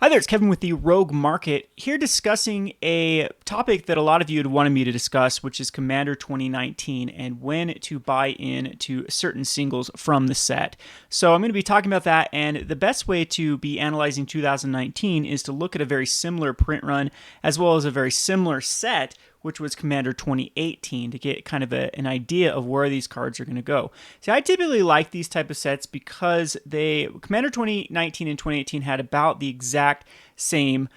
Hi there, it's Kevin with the Rogue Market, here discussing a topic that a lot of you had wanted me to discuss, which is Commander 2019 and when to buy into certain singles from the set. So I'm going to be talking about that, and the best way to be analyzing 2019 is to look at a very similar print run as well as a very similar set, which was Commander 2018, to get kind of an idea of where these cards are going to go. See, I typically like these type of sets because Commander 2019 and 2018 had about the exact same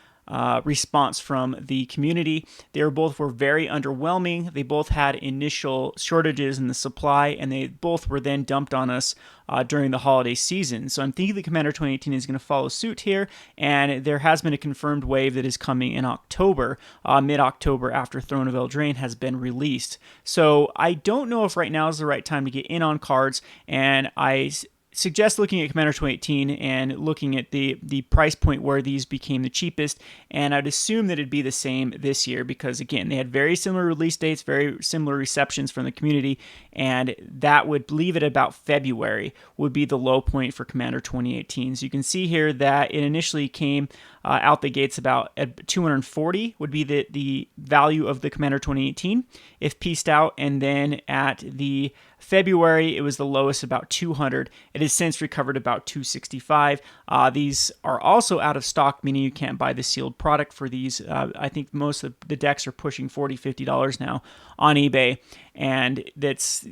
response from the community. They were very underwhelming. They both had initial shortages in the supply, and they both were then dumped on us during the holiday season. So I'm thinking the Commander 2018 is going to follow suit here, and there has been a confirmed wave that is coming in October, mid-October, after Throne of Eldraine has been released. So I don't know if right now is the right time to get in on cards, and I suggest looking at Commander 2018 and looking at the price point where these became the cheapest, and I'd assume that it'd be the same this year because, again, they had very similar release dates, very similar receptions from the community, and that would leave it about February would be the low point for Commander 2018. So you can see here that it initially came out the gates about at 240 would be the value of the Commander 2018 if pieced out, and then at the February, it was the lowest, about 200. It has since recovered about 265. These are also out of stock, meaning you can't buy the sealed product for these. I think most of the decks are pushing $40, $50 now on eBay, and that's,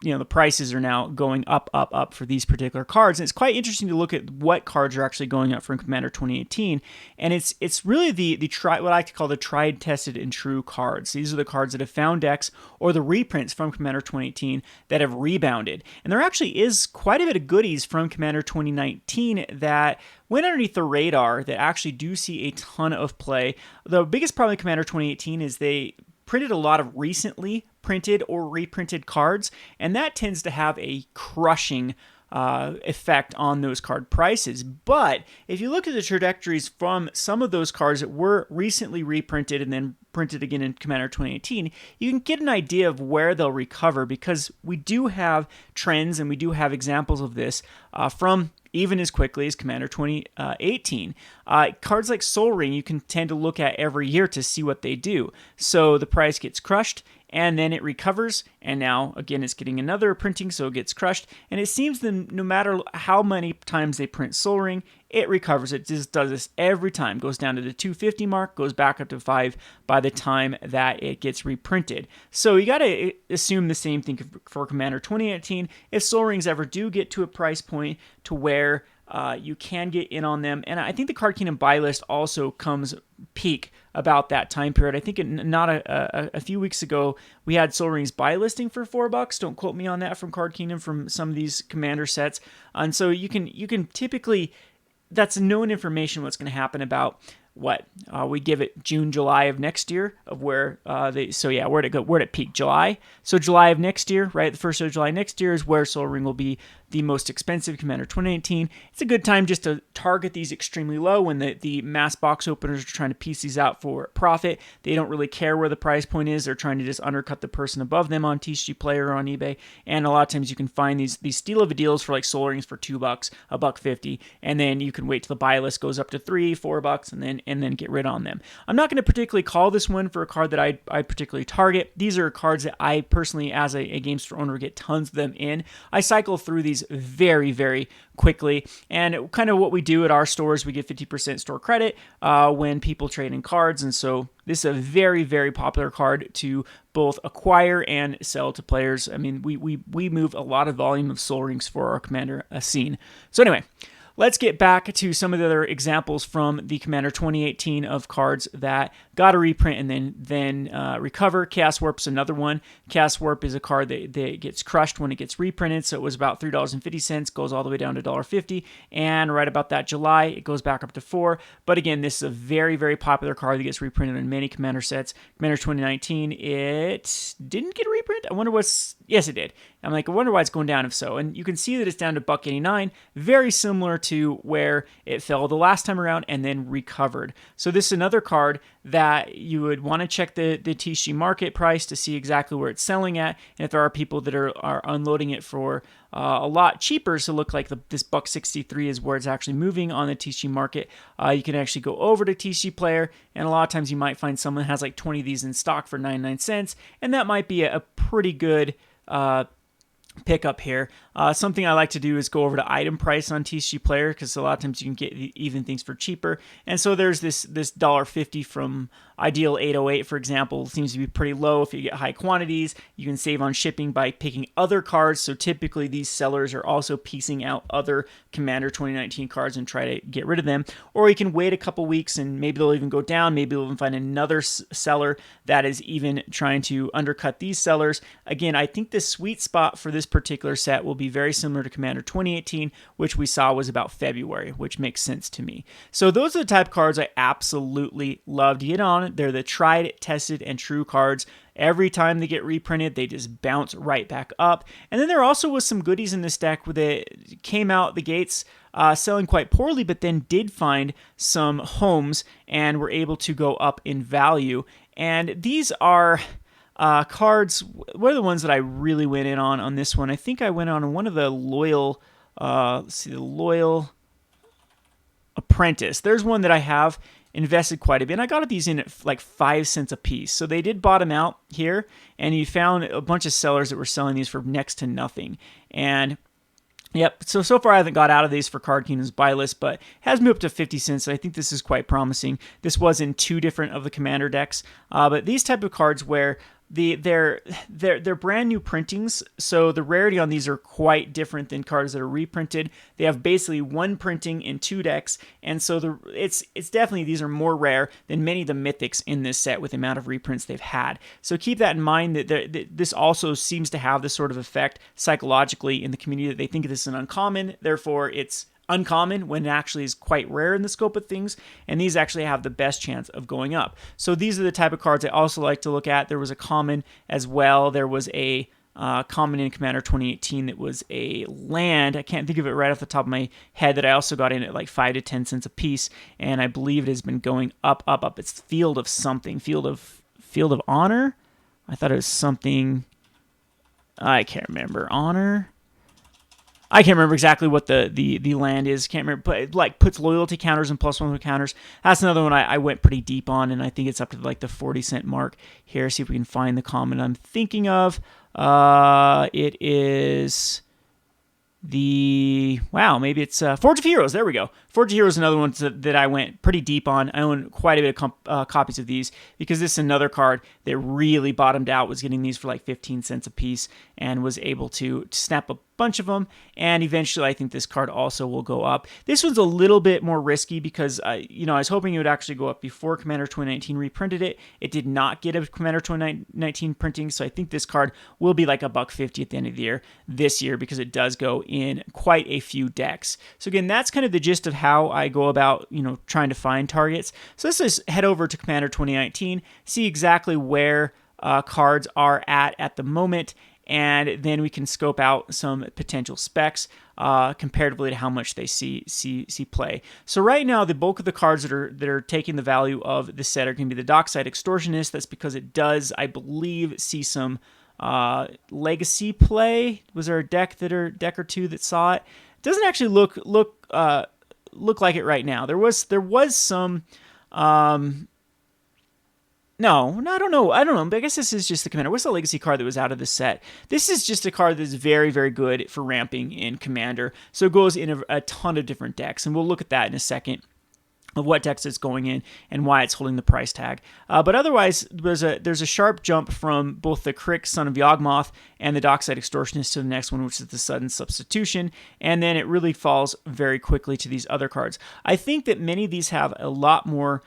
the prices are now going up for these particular cards. And it's quite interesting to look at what cards are actually going up from Commander 2018. And it's really what I like to call the tried, tested, and true cards. These are the cards that have found decks or the reprints from Commander 2018 that have rebounded. And there actually is quite a bit of goodies from Commander 2019 that went underneath the radar that actually do see a ton of play. The biggest problem with Commander 2018 is they printed a lot of recently printed or reprinted cards, and that tends to have a crushing effect on those card prices. But if you look at the trajectories from some of those cards that were recently reprinted and then printed again in Commander 2018, you can get an idea of where they'll recover, because we do have trends and we do have examples of this from even as quickly as Commander 2018. Cards like Sol Ring, you can tend to look at every year to see what they do. So the price gets crushed, and then it recovers, and now, again, it's getting another printing, so it gets crushed, and it seems that no matter how many times they print Sol Ring, it recovers. It just does this every time. Goes down to the 250 mark, goes back up to 5 by the time that it gets reprinted. So you got to assume the same thing for Commander 2018. If Sol Rings ever do get to a price point to where you can get in on them, and I think the Card Kingdom buy list also comes peak about that time period. I think a few weeks ago we had Sol Ring's buy listing for $4. Don't quote me on that, from Card Kingdom, from some of these Commander sets. And so you can typically, that's known information what's going to happen about what we give it June, July of next year of where where'd it go? Where'd it peak? July. So July of next year, right? The 1st of July next year is where Sol Ring will be the most expensive Commander 2018. It's a good time just to target these extremely low when the mass box openers are trying to piece these out for profit. They don't really care where the price point is. They're trying to just undercut the person above them on TCG Player or on eBay. And a lot of times you can find these steal of a deals for like Sol Rings for $2, $1.50, and then you can wait till the buy list goes up to $3, $4, and then get rid on them. I'm not going to particularly call this one for a card that I particularly target. These are cards that I personally, as a game store owner, get tons of them in. I cycle through these very, very quickly, and kind of what we do at our stores, we get 50% store credit when people trade in cards, and so this is a very, very popular card to both acquire and sell to players. I mean, we move a lot of volume of Sol Rings for our Commander scene. So anyway, let's get back to some of the other examples from the Commander 2018 of cards that got a reprint and then recover. Chaos Warp's another one. Chaos Warp is a card that gets crushed when it gets reprinted, so it was about $3.50, goes all the way down to $1.50, and right about that July, it goes back up to $4. But again, this is a very, very popular card that gets reprinted in many Commander sets. Commander 2019, it didn't get a reprint? I wonder yes, it did. I'm like, I wonder why it's going down if so. And you can see that it's down to $1.89, very similar to where it fell the last time around and then recovered. So this is another card that you would want to check the TC market price to see exactly where it's selling at. And if there are people that are unloading it for a lot cheaper, so look like this $1.63 is where it's actually moving on the TC market, you can actually go over to TC Player, and a lot of times you might find someone has like 20 of these in stock for 99 cents, and that might be a pretty good pick up here. Something I like to do is go over to item price on TC Player, because a lot of times you can get even things for cheaper. And so there's this $1.50 from Ideal 808, for example, seems to be pretty low. If you get high quantities, you can save on shipping by picking other cards. So typically these sellers are also piecing out other Commander 2019 cards and try to get rid of them. Or you can wait a couple weeks and maybe they'll even go down. Maybe they'll even find another seller that is even trying to undercut these sellers. Again, I think the sweet spot for this particular set will be very similar to Commander 2018, which we saw was about February, which makes sense to me. So those are the type of cards I absolutely love to get on. They're the tried, tested, and true cards. Every time they get reprinted, they just bounce right back up. And then there also was some goodies in this deck that came out the gates selling quite poorly, but then did find some homes and were able to go up in value. And these are cards. What are the ones that I really went in on this one? I think I went on one of the Loyal, let's see, the Loyal Apprentice. There's one that I have invested quite a bit. And I got these in at like 5 cents a piece. So they did bottom out here, and you found a bunch of sellers that were selling these for next to nothing. And yep, so far I haven't got out of these for Card Kingdom's buy list, but has moved up to 50 cents. I think this is quite promising. This was in 2 different of the Commander decks, but these type of cards where they're brand new printings, so the rarity on these are quite different than cards that are reprinted. They have basically 1 printing in 2 decks, and so it's definitely, these are more rare than many of the mythics in this set with the amount of reprints they've had. So keep that in mind, that this also seems to have this sort of effect psychologically in the community, that they think this is an uncommon, therefore it's uncommon when it actually is quite rare in the scope of things, and these actually have the best chance of going up. So these are the type of cards I also like to look at. There was a common as well. There was a common in Commander 2018 that was a land. I can't think of it right off the top of my head, that I also got in at like 5 to 10 cents a piece, and I believe it has been going up. It's Field of something. Field of Honor? I thought it was something. I can't remember. Honor? I can't remember exactly what the land is. Can't remember, but it like puts loyalty counters and +1 counters. That's another one I went pretty deep on, and I think it's up to like the 40 cent mark here. See if we can find the comment I'm thinking of. It is maybe it's Forge of Heroes. There we go. Forge of Heroes is another one that I went pretty deep on. I own quite a bit of copies of these, because this is another card that really bottomed out, was getting these for like 15 cents a piece, and was able to snap a bunch of them, and eventually I think this card also will go up. This one's a little bit more risky because I was hoping it would actually go up before Commander 2019 reprinted it. It did not get a Commander 2019 printing, so I think this card will be like $1.50 at the end of the year this year, because it does go in quite a few decks. So again, that's kind of the gist of how I go about trying to find targets. So let's just head over to Commander 2019, see exactly where cards are at the moment, and then we can scope out some potential specs comparatively to how much they see play. So right now, the bulk of the cards that are taking the value of the set are going to be the Dockside Extortionist. That's because it does, I believe, see some legacy play. Was there a deck or two that saw it? It doesn't actually look like it right now. There was some. No, I don't know. But I guess this is just the Commander. What's the legacy card that was out of the set? This is just a card that's very, very good for ramping in Commander. So it goes in a ton of different decks, and we'll look at that in a second, of what decks it's going in and why it's holding the price tag. But otherwise, there's a sharp jump from both the Crick, Son of Yawgmoth, and the Dockside Extortionist to the next one, which is the Sudden Substitution, and then it really falls very quickly to these other cards. I think that many of these have a lot more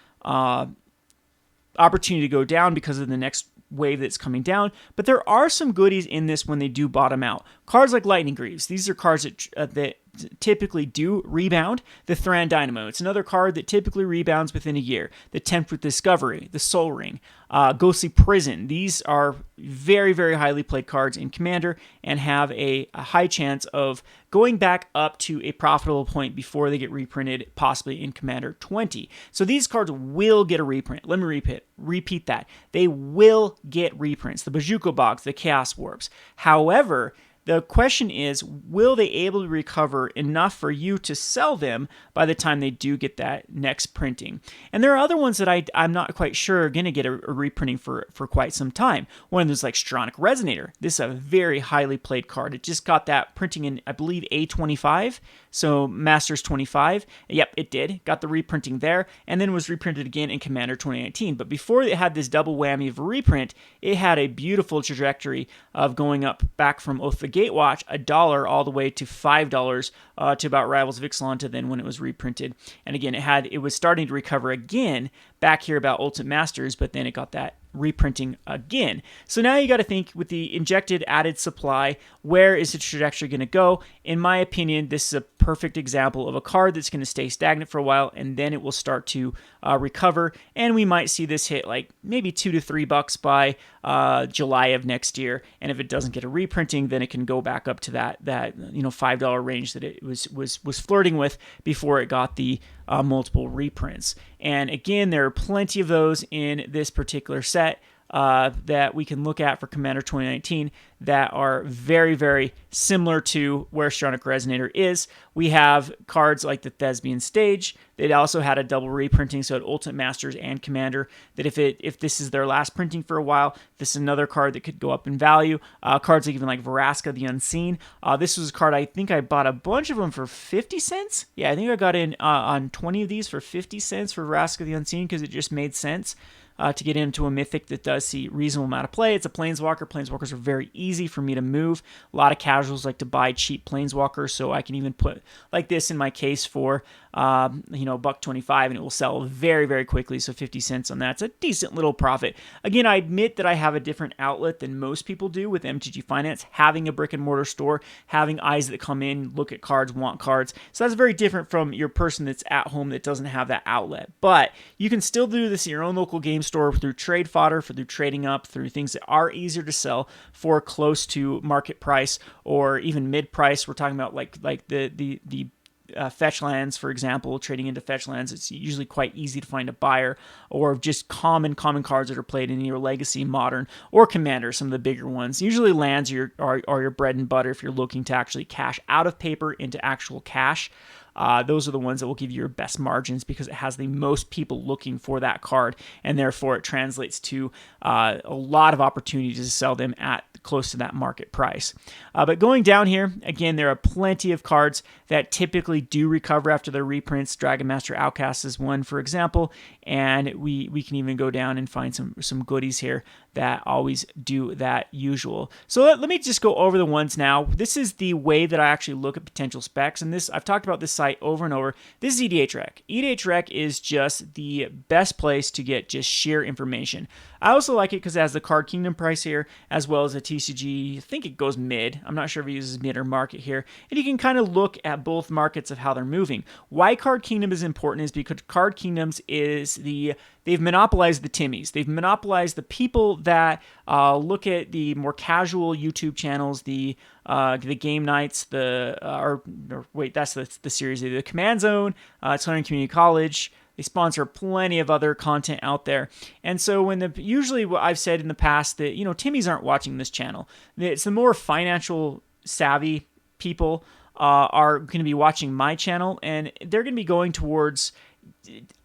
opportunity to go down because of the next wave that's coming down, but there are some goodies in this when they do bottom out. Cards like Lightning Greaves, these are cards that typically do rebound. The Thran Dynamo, it's another card that typically rebounds within a year. The 10th Discovery, the Soul Ring, Ghostly Prison. These are very, very highly played cards in Commander and have a high chance of going back up to a profitable point before they get reprinted, possibly in Commander 20. So these cards will get a reprint. Let me repeat that. They will get reprints. The Bajuko Box, the Chaos Warps. However, the question is, will they able to recover enough for you to sell them by the time they do get that next printing? And there are other ones that I'm not quite sure are going to get a reprinting for quite some time. One of those like Stronic Resonator. This is a very highly played card. It just got that printing in, I believe, A25, so Masters 25. Yep, it did. Got the reprinting there, and then was reprinted again in Commander 2019. But before it had this double whammy of a reprint, it had a beautiful trajectory of going up back from Oath the Gatewatch, $1 all the way to $5 to about Rivals of Ixalan, to then when it was reprinted. And again, it was starting to recover again back here about Ultimate Masters, but then it got that reprinting again. So now you got to think, with the injected added supply, where is the trajectory going to go? In my opinion, this is a perfect example of a card that's going to stay stagnant for a while, and then it will start to recover, and we might see this hit like maybe $2 to $3 by July of next year. And if it doesn't get a reprinting, then it can go back up to that $5 range that it was flirting with before it got the multiple reprints. And again, there are plenty of those in this particular set that we can look at for Commander 2019 that are very, very similar to where Stronic Resonator is. We have cards like the Thespian Stage. It also had a double reprinting, so at Ultimate Masters and Commander, that if this is their last printing for a while, this is another card that could go up in value. Cards like even like Vraska the Unseen. This was a card, I think I bought a bunch of them for 50 cents. Yeah, I think I got in on 20 of these for 50 cents for Vraska the Unseen because it just made sense. To get into a mythic that does see reasonable amount of play. It's a Planeswalker. Planeswalkers are very easy for me to move. A lot of casuals like to buy cheap Planeswalkers, so I can even put like this in my case for $1.25, and it will sell very, very quickly. So 50 cents on that's a decent little profit. Again, I admit that I have a different outlet than most people do with MTG Finance, having a brick and mortar store, having eyes that come in, look at cards, want cards. So that's very different from your person that's at home that doesn't have that outlet. But you can still do this in your own local game store through trade fodder, through trading up, through things that are easier to sell for close to market price or even mid price. We're talking about like the fetch lands, for example, trading into fetch lands. It's usually quite easy to find a buyer, or just common cards that are played in your Legacy, Modern, or Commander, some of the bigger ones. Usually lands are your bread and butter if you're looking to actually cash out of paper into actual cash. Those are the ones that will give you your best margins because it has the most people looking for that card, and therefore it translates to a lot of opportunities to sell them at close to that market price. But going down here, again, there are plenty of cards that typically do recover after their reprints. Dragon Master Outcast is one, for example, and we can even go down and find some goodies here that always do that usual. So let me just go over the ones now. This is the way that I actually look at potential specs, and this I've talked about this site over and over. This is EDHREC. EDHREC is just the best place to get just sheer information. I also like it because it has the Card Kingdom price here, as well as a TCG. I think it goes mid. I'm not sure if it uses mid or market here. And you can kind of look at both markets of how they're moving. Why Card Kingdom is important is because Card Kingdoms is they've monopolized the Timmies. They've monopolized the people that look at the more casual YouTube channels, the game nights, that's the series, the Command Zone, it's Learning Community College. They sponsor plenty of other content out there. And so usually what I've said in the past that, Timmies aren't watching this channel. It's the more financial savvy people are going to be watching my channel, and they're going to be going towards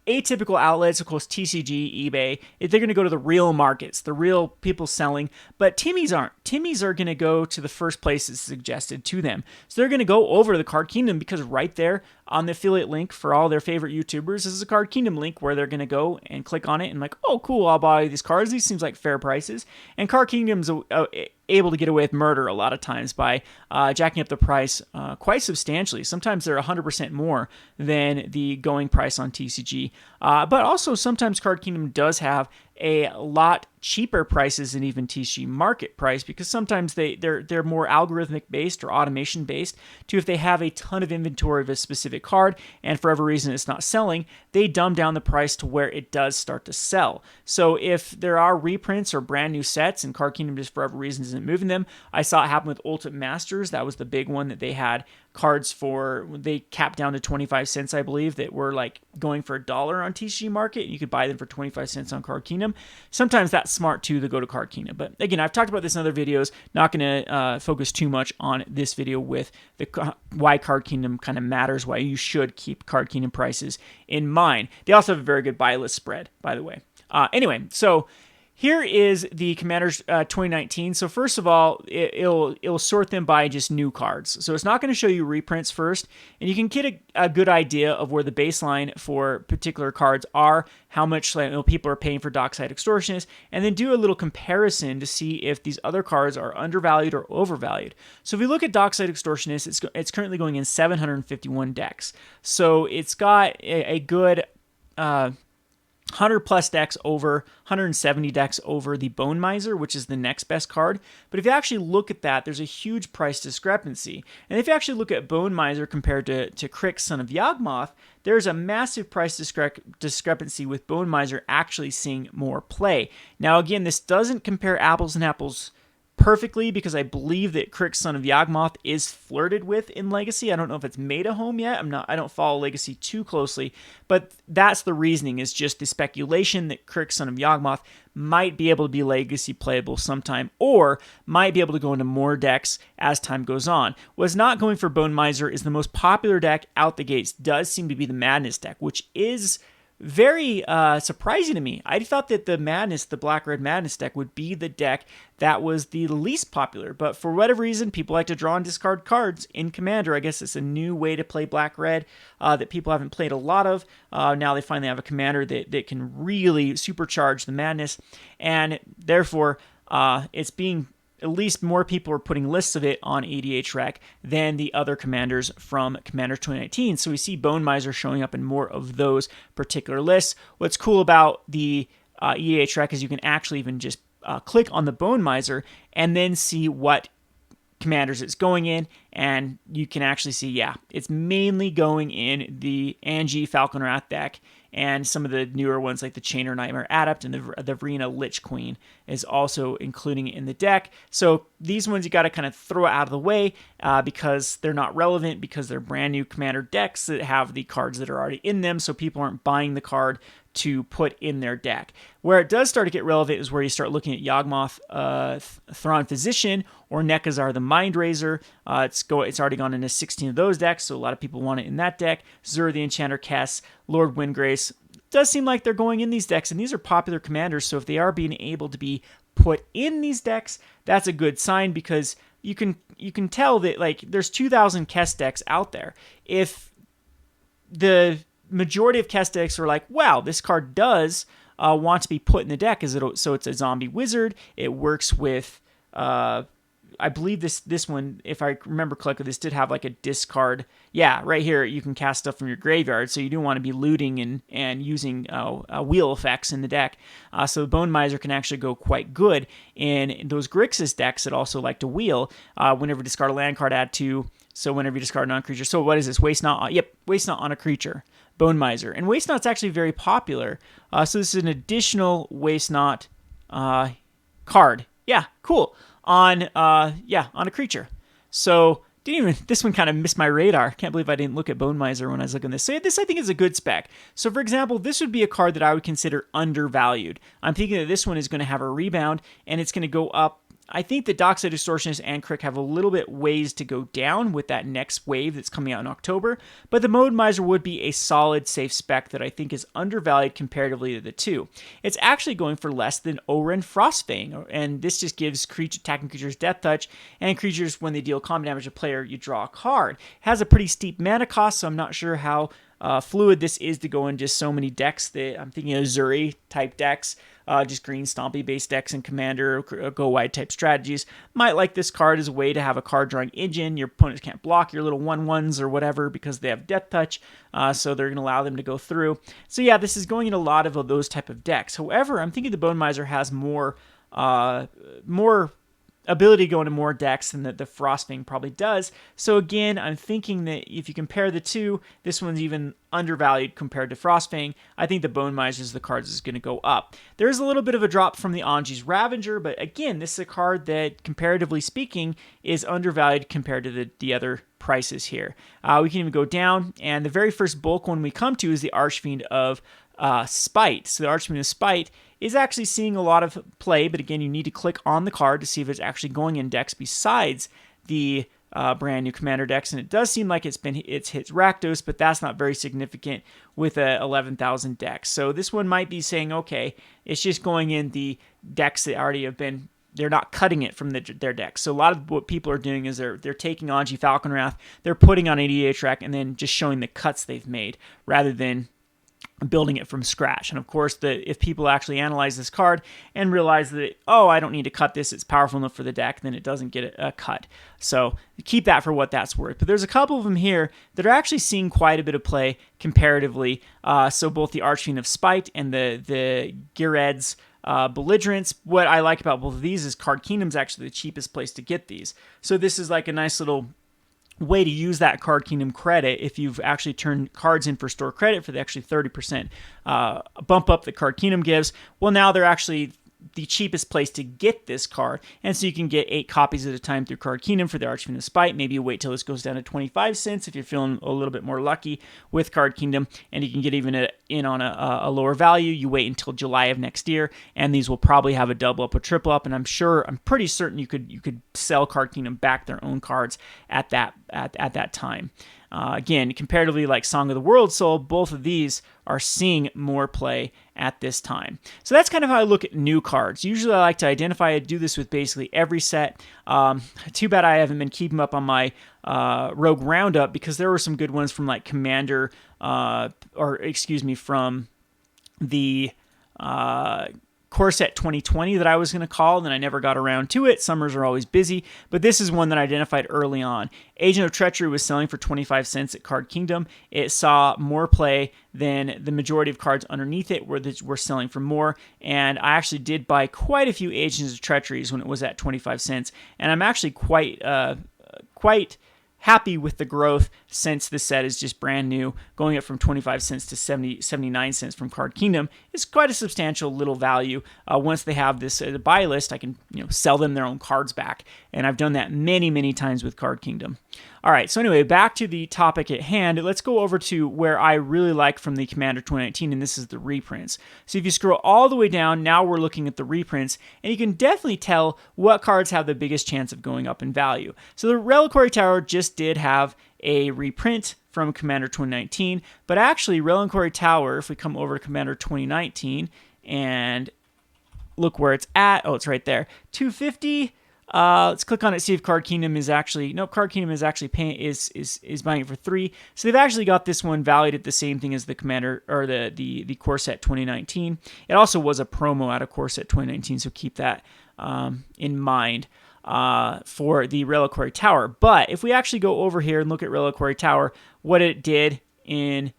atypical outlets, of course, TCG, eBay. If they're going to go to the real markets, the real people selling, but Timmies aren't. Timmies are going to go to the first places suggested to them. So they're going to go over to the Card Kingdom because right there on the affiliate link for all their favorite YouTubers is a Card Kingdom link where they're going to go and click on it and like, oh, cool, I'll buy these cards. These seems like fair prices. And Card Kingdom's able to get away with murder a lot of times by jacking up the price quite substantially. Sometimes they're 100% more than the going price on TCG. But also sometimes Card Kingdom does have a lot cheaper prices than even TCG market price, because sometimes they're more algorithmic based or automation based to if they have a ton of inventory of a specific card and for whatever reason it's not selling, they dumb down the price to where it does start to sell. So if there are reprints or brand new sets and Card Kingdom just for whatever reason isn't moving them, I saw it happen with Ultimate Masters. That was the big one that they had cards for, they capped down to 25 cents, I believe, that were like going for $1 on TCG market. You could buy them for 25 cents on Card Kingdom. Sometimes that's smart too to go to Card Kingdom. But again, I've talked about this in other videos. Not going to focus too much on this video with the why Card Kingdom kind of matters, why you should keep Card Kingdom prices in mind. They also have a very good buy list spread, by the way. Anyway, so here is the Commanders 2019. So first of all, it'll sort them by just new cards. So it's not going to show you reprints first, and you can get a good idea of where the baseline for particular cards are, how much people are paying for Dockside Extortionist, and then do a little comparison to see if these other cards are undervalued or overvalued. So if we look at Dockside Extortionist, it's currently going in 751 decks. So it's got a good 100 plus decks over, 170 decks over the Bone Miser, which is the next best card. But if you actually look at that, there's a huge price discrepancy. And if you actually look at Bone Miser compared to EDHREC, Son of Yawgmoth, there's a massive price discrepancy with Bone Miser actually seeing more play. Now again, this doesn't compare apples and apples perfectly, because I believe that EDHREC, Son of Yawgmoth is flirted with in Legacy. I don't know if it's made a home yet. I don't follow Legacy too closely, but that's the reasoning, is just the speculation that EDHREC, Son of Yawgmoth might be able to be Legacy playable sometime, or might be able to go into more decks as time goes on. What's not going for Bone Miser is the most popular deck out the gates does seem to be the Madness deck, which is very surprising to me. I thought that the Madness, the Black-Red Madness deck, would be the deck that was the least popular. But for whatever reason, people like to draw and discard cards in Commander. I guess it's a new way to play Black-Red that people haven't played a lot of. Now they finally have a Commander that can really supercharge the Madness. And therefore, it's being... at least more people are putting lists of it on EDHREC than the other commanders from Commander 2019. So we see Bone Miser showing up in more of those particular lists. What's cool about the EDHREC is you can actually even just click on the Bone Miser and then see what commanders it's going in, and you can actually see, yeah, it's mainly going in the Angie Falcon Wrath deck, and some of the newer ones like the Chainer Nightmare Adept and the Verena Lich Queen is also including it in the deck. So these ones you got to kind of throw out of the way because they're not relevant, because they're brand new Commander decks that have the cards that are already in them, so people aren't buying the card to put in their deck. Where it does start to get relevant is where you start looking at Yawgmoth, Thrawn Physician, or Nekazar the Mindraiser. It's already gone into 16 of those decks, so a lot of people want it in that deck. Zur the Enchanter Kess, Lord Windgrace. Does seem like they're going in these decks, and these are popular commanders, so if they are being able to be put in these decks, that's a good sign, because you can tell that like there's 2,000 Kess decks out there. If the majority of Kess decks are like, wow, this card does want to be put in the deck, so it's a zombie wizard. It works with, I believe this one, if I remember correctly, this did have like a discard. Yeah, right here you can cast stuff from your graveyard, so you do want to be looting and using wheel effects in the deck. So Bone Miser can actually go quite good in those Grixis decks that also like to wheel. Whenever you discard a land card, add 2. So whenever you discard a non-creature. So what is this? Waste not. Yep, waste not on a creature. Bone Miser. And Waste Not's actually very popular. So this is an additional Waste Not card. Yeah, cool. On a creature. So this one kind of missed my radar. Can't believe I didn't look at Bone Miser when I was looking at this. So this I think is a good spec. So for example, this would be a card that I would consider undervalued. I'm thinking that this one is going to have a rebound and it's going to go up. I think the Dockside Extortionist and EDHREC have a little bit ways to go down with that next wave that's coming out in October, but the Bone Miser would be a solid, safe spec that I think is undervalued comparatively to the two. It's actually going for less than Oren Frostfang, and this just gives attacking creatures Death Touch, and creatures, when they deal combat damage to a player, you draw a card. It has a pretty steep mana cost, so I'm not sure how fluid this is to go in just so many decks that I'm thinking of Zuri type decks, just green stompy based decks in Commander, go wide type strategies. Might like this card as a way to have a card drawing engine. Your opponents can't block your little 1/1s or whatever because they have Death Touch, so they're going to allow them to go through. So yeah, this is going in a lot of those type of decks. However, I'm thinking the Bone Miser has more ability to go into more decks than the Frostfang probably does. So again, I'm thinking that if you compare the two, this one's even undervalued compared to Frostfang. I think the Bone Miser is the card is going to go up. There's a little bit of a drop from the Anji's Ravager, but again, this is a card that, comparatively speaking, is undervalued compared to the other prices here. We can even go down, and the very first bulk one we come to is the Archfiend of Spite. So the Archfiend of Spite is actually seeing a lot of play, but again, you need to click on the card to see if it's actually going in decks besides the brand new Commander decks, and it does seem like it's hit Rakdos, but that's not very significant with a 11,000 decks. So this one might be saying, okay, it's just going in the decks that already have been. They're not cutting it from their decks. So a lot of what people are doing is they're taking Anji Falconwrath, they're putting on EDHREC, and then just showing the cuts they've made rather than building it from scratch. And of course, if people actually analyze this card and realize that, oh, I don't need to cut this, it's powerful enough for the deck, then it doesn't get a cut. So keep that for what that's worth. But there's a couple of them here that are actually seeing quite a bit of play comparatively. So both the Archfiend of Spite and the Gired's Belligerence. What I like about both of these is Card Kingdom's actually the cheapest place to get these. So this is like a nice little way to use that Card Kingdom credit if you've actually turned cards in for store credit for the actually 30% bump up that Card Kingdom gives. Well, now they're actually the cheapest place to get this card, and so you can get 8 copies at a time through Card Kingdom for the Archfiend of Spite. Maybe you wait till this goes down to 25 cents if you're feeling a little bit more lucky with Card Kingdom, and you can get even in on a lower value. You wait until July of next year, and these will probably have a double up, a triple up, and I'm pretty certain you could sell Card Kingdom back their own cards at that time. Again, comparatively like Song of the World Soul, both of these are seeing more play at this time. So that's kind of how I look at new cards. Usually I like to identify, I do this with basically every set. Too bad I haven't been keeping up on my Rogue Roundup, because there were some good ones from like Commander, from the Core Set 2020 that I was going to call, and then I never got around to it. Summers are always busy, but this is one that I identified early on. Agent of Treachery was selling for 25 cents at Card Kingdom. It saw more play than the majority of cards underneath it were selling for more, and I actually did buy quite a few Agents of Treacheries when it was at 25 cents, and I'm actually quite happy with the growth since the set is just brand new. Going up from 25 cents to 79 cents from Card Kingdom is quite a substantial little value. Once they have this buy list, I can sell them their own cards back, and I've done that many times with Card Kingdom. All right, so anyway, back to the topic at hand. Let's go over to where I really like from the Commander 2019, and this is the reprints. So if you scroll all the way down, now we're looking at the reprints, and you can definitely tell what cards have the biggest chance of going up in value. So the Reliquary Tower just did have a reprint from Commander 2019, but actually Reliquary Tower, if we come over to Commander 2019 and look where it's at, oh, it's right there, 250. Let's click on it, see if Card Kingdom is actually, nope, Card Kingdom is actually paying, is buying it for 3. So they've actually got this one valued at the same thing as the Commander, or the Core Set 2019. It also was a promo out of Core Set 2019, so keep that in mind for the Reliquary Tower. But if we actually go over here and look at Reliquary Tower, what it did in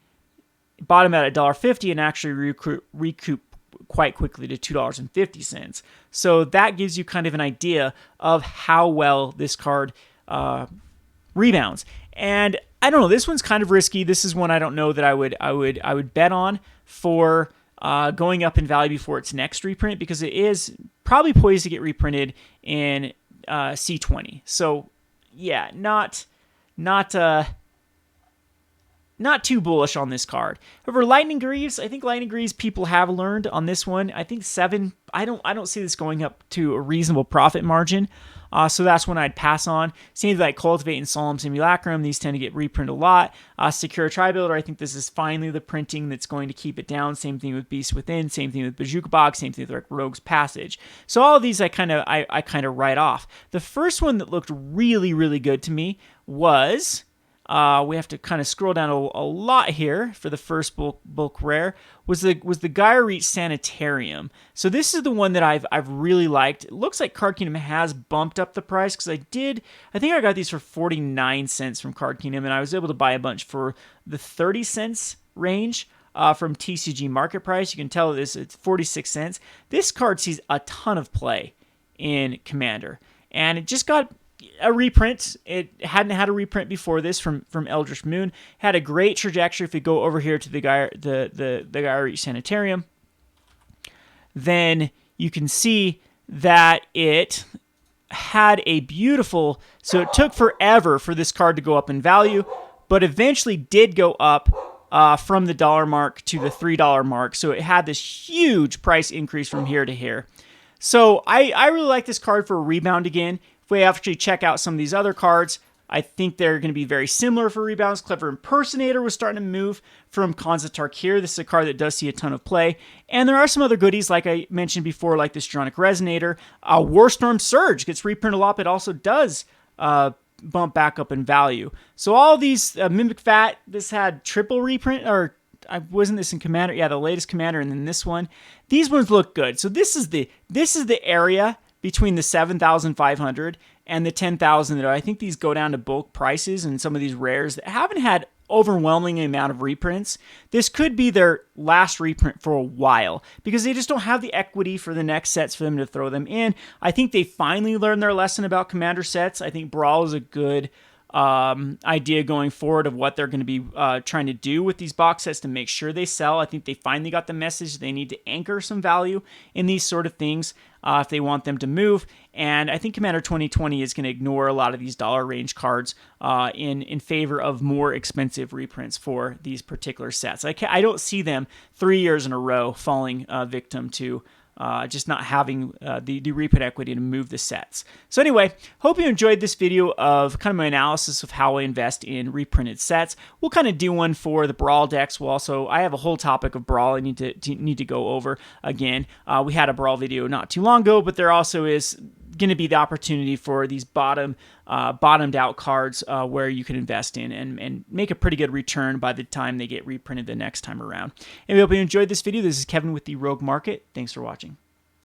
bottom out at $1.50 and actually recoup quite quickly to $2.50. So that gives you kind of an idea of how well this card rebounds. And I don't know, this one's kind of risky. This is one I don't know that I would bet on for going up in value before its next reprint, because it is probably poised to get reprinted in C20. So yeah, not too bullish on this card. However, Lightning Greaves, I think Lightning Greaves people have learned on this one. I think 7. I don't see this going up to a reasonable profit margin. So that's one I'd pass on. Same like Cultivate and Solemn Simulacrum. These tend to get reprint a lot. Secure Tri-Builder, I think this is finally the printing that's going to keep it down. Same thing with Beast Within. Same thing with Bazooka Bog. Same thing with like Rogue's Passage. So all of these I kind of write off. The first one that looked really good to me was we have to kind of scroll down a lot here for the first bulk rare, was the EDHREC Sanitarium. So this is the one that I've really liked. It looks like Card Kingdom has bumped up the price, because I think I got these for 49 cents from Card Kingdom, and I was able to buy a bunch for the 30 cents range from TCG Market Price. You can tell it's 46 cents. This card sees a ton of play in Commander, and it just got a reprint. It hadn't had a reprint before this from Eldritch Moon. Had a great trajectory. If we go over here to the EDHREC Sanitarium, then you can see that it had a beautiful, so it took forever for this card to go up in value, but eventually did go up from the $1 mark to the $3 mark. So it had this huge price increase from here to here. So I really like this card for a rebound again. If we actually check out some of these other cards, I think they're going to be very similar for rebounds. Clever Impersonator was starting to move from Khans of Tarkir. This is a card that does see a ton of play. And there are some other goodies, like I mentioned before, like this Dronic Resonator. Warstorm Surge gets reprinted a lot, but also does bump back up in value. So all these, Mimic Vat, this had triple reprint, or wasn't this in Commander? Yeah, the latest Commander, and then this one. These ones look good. So this is the area between the 7,500 and the 10,000 that I think these go down to bulk prices, and some of these rares that haven't had overwhelming amount of reprints. This could be their last reprint for a while, because they just don't have the equity for the next sets for them to throw them in. I think they finally learned their lesson about Commander sets. I think Brawl is a good idea going forward of what they're going to be trying to do with these box sets to make sure they sell. I think they finally got the message they need to anchor some value in these sort of things if they want them to move. And I think Commander 2020 is going to ignore a lot of these dollar range cards in favor of more expensive reprints for these particular sets. I don't see them 3 years in a row falling victim to just not having the reprint equity to move the sets. So anyway, hope you enjoyed this video of kind of my analysis of how I invest in reprinted sets. We'll kind of do one for the Brawl decks. I have a whole topic of Brawl I need to go over again. We had a Brawl video not too long ago, but there also is going to be the opportunity for these bottomed out cards where you can invest in and make a pretty good return by the time they get reprinted the next time around. And we hope you enjoyed this video. This is Kevin with the Rogue Market. Thanks for watching.